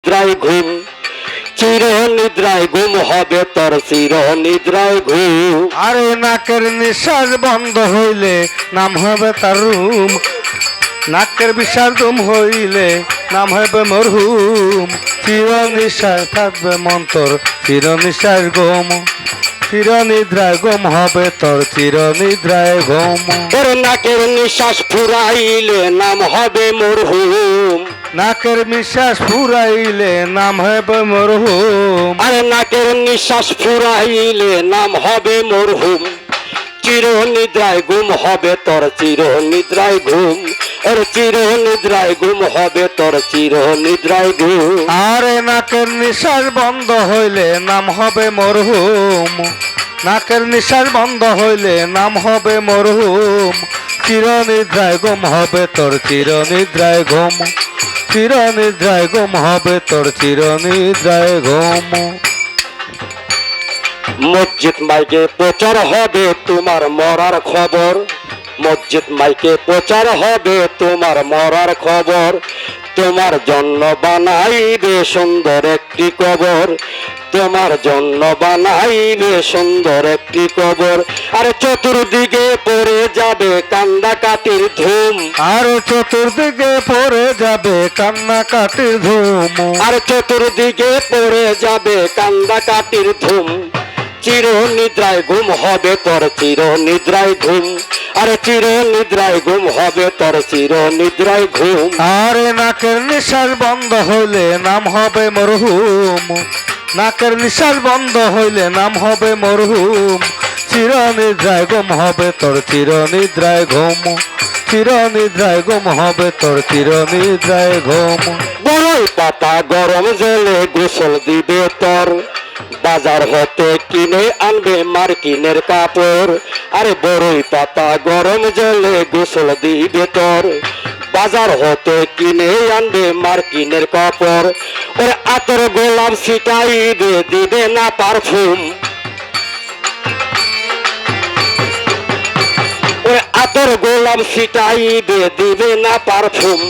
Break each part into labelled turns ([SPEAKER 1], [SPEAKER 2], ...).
[SPEAKER 1] নিদ্রায় ঘুম, চির নিদ্রায় ঘুম হবে তোর চির নিদ্রায় ঘুম।
[SPEAKER 2] আরে নাকের নিঃশ্বাস বন্ধ হইলে নাম হবে তার রুম, নাকের বিশ্বাস দুম হইলে নাম হবে মরহুম। চির নিঃশ্বাস থাকবে মন্তর, চির নিঃশ্বাস ঘুম, চির নিদ্রায় ঘুম হবে তোর চির নিদ্রায় ঘুম।
[SPEAKER 1] ওর নাকের নিঃশ্বাস ফুরাইলে নাম হবে মরহুম,
[SPEAKER 2] নাকের নিঃশ্বাস ফুরাইলে নাম হবে মরহুম।
[SPEAKER 1] আরে নাকের নিঃশ্বাস ফুরাইলে নাম হবে মরহুম, চির নিদ্রায় ঘুম হবে তোর চির নিদ্রায় ঘুম, ওর চির নিদ্রায় ঘুম হবে তোর চির নিদ্রায় ঘুম।
[SPEAKER 2] আরে নাকের নিঃশ্বাস বন্ধ হইলে নাম হবে মরহুম, নাকের নিঃশ্বাস বন্ধ হইলে নাম হবে মরহুম। চির নিদ্রায় ঘুম হবে তোর চির নিদ্রায় ঘুম, চির নিদ্রায় ঘুম হবে তোর চির নিদ্রায় ঘুম।
[SPEAKER 1] মসজিদ মাইকে প্রচার হবে তোমার মরার খবর, মসজিদ মাইকে প্রচার হবে তোমার মরার খবর, তোমার জন্য বানাইবে সুন্দর একটি কবর, তোমার জন্য বানাইবে সুন্দর একটি কবর। আরে চতুর্দিকে পড়ে যাবে কান্দাকাটির ধুম,
[SPEAKER 2] আর চতুর্দিকে পড়ে যাবে কান্নাকাটির ধুম,
[SPEAKER 1] আর চতুর্দিকে পড়ে যাবে কান্দাকাটির ধুম, চির নিদ্রায় ঘুম হবে তোর চির নিদ্রায় ঘুম, আরে চির নিদ্রায় ঘুম হবে তোর চির নিদ্রায় ঘুম।
[SPEAKER 2] আরে নাকের নিঃশ্বাস বন্ধ হইলে নাম হবে মরহুম, নাকের নিঃশ্বাস বন্ধ হইলে নাম হবে মরহুম। চির নিদ্রায় ঘুম হবে তোর চির নিদ্রায় ঘুম, চির নিদ্রায় ঘুম হবে তোর চির নিদ্রায় ঘুম।
[SPEAKER 1] বড়ই পাতা গরম জলে গোসল দিবে তোর, বাজার হতে কিনে আনবে মার্কিনের কাপড়, আরে বড়ই পাতা গরম জলে গোসল দিবে তোর, বাজার হতে কিনে আনবে মার্কিনের কাপড়। ওরে আতর গোলাপ ছিটাইবে দিবে না পারফিউম, ওরে আতর গোলাপ ছিটাইবে দিবে না পারফিউম,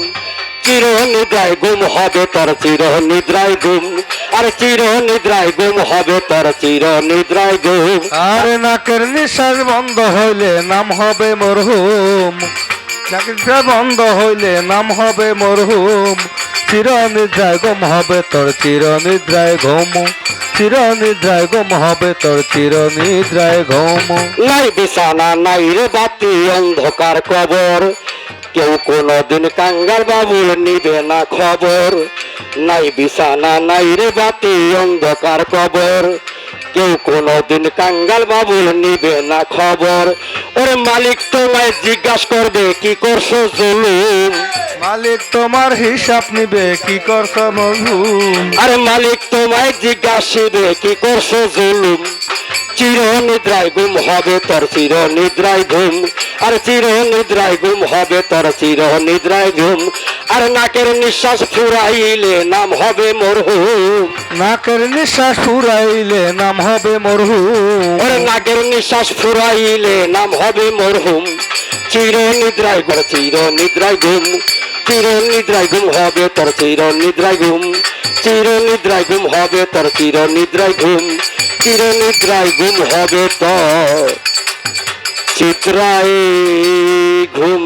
[SPEAKER 1] চির নিদ্রায় ঘুম হবে তোর চির নিদ্রায় ঘুম, আর চির নিদ্রায় ঘুম হবে তোর চির নিদ্রায় ঘুম।
[SPEAKER 2] আরে নাকের নিঃশ্বাস বন্ধ হইলে নাম হবে মরহুম, নাকের নিঃশ্বাস বন্ধ হইলে নাম হবে মরহুম। চির নিদ্রায় ঘুম হবে তোর চির নিদ্রায় ঘুম, চির নিদ্রায় ঘুম হবে তোর চির নিদ্রায় ঘুম।
[SPEAKER 1] নাই বিছানা নাই রে বাতি অন্ধকার কবর, কেউ কোনদিন কাঙ্গাল বাবুল নিবে না খবর, নাই বিছানা নাই রে বাতি অন্ধকার কবর, কেউ কোনদিন কাঙ্গাল বাবুল নিবে না খবর। ওরে মালিক তোমায় জিজ্ঞাসা করবে কি করছো জুলুম,
[SPEAKER 2] মালিক তোমার হিসাব নিবে কি করছ মরহুম।
[SPEAKER 1] আরে মালিক তোমায় জিজ্ঞাসিবে কি করছো জুলুম, চির নিদ্রায় ঘুম হবে তোর চির নিদ্রায় ঘুম, আর চির নিদ্রায় ঘুম হবে তোর চির নিদ্রায় ঘুম। আর নাকের নিঃশ্বাস ফুরাইলে নাম হবে মরহুম,
[SPEAKER 2] নাকের নিঃশ্বাস ফুরাইলে নাম হবে মরহুম।
[SPEAKER 1] ওরে নাকের নিঃশ্বাস ফুরাইলে নাম হবে মরহুম, চির নিদ্রায় ঘুম চির নিদ্রায় ঘুম, চির নিদ্রায় ঘুম হবে তোর চির নিদ্রায় ঘুম, চির নিদ্রায় ঘুম হবে তোর চির নিদ্রায় ঘুম, চির নিদ্রায় ঘুম হবে তোর চিত্রায় ঘুম।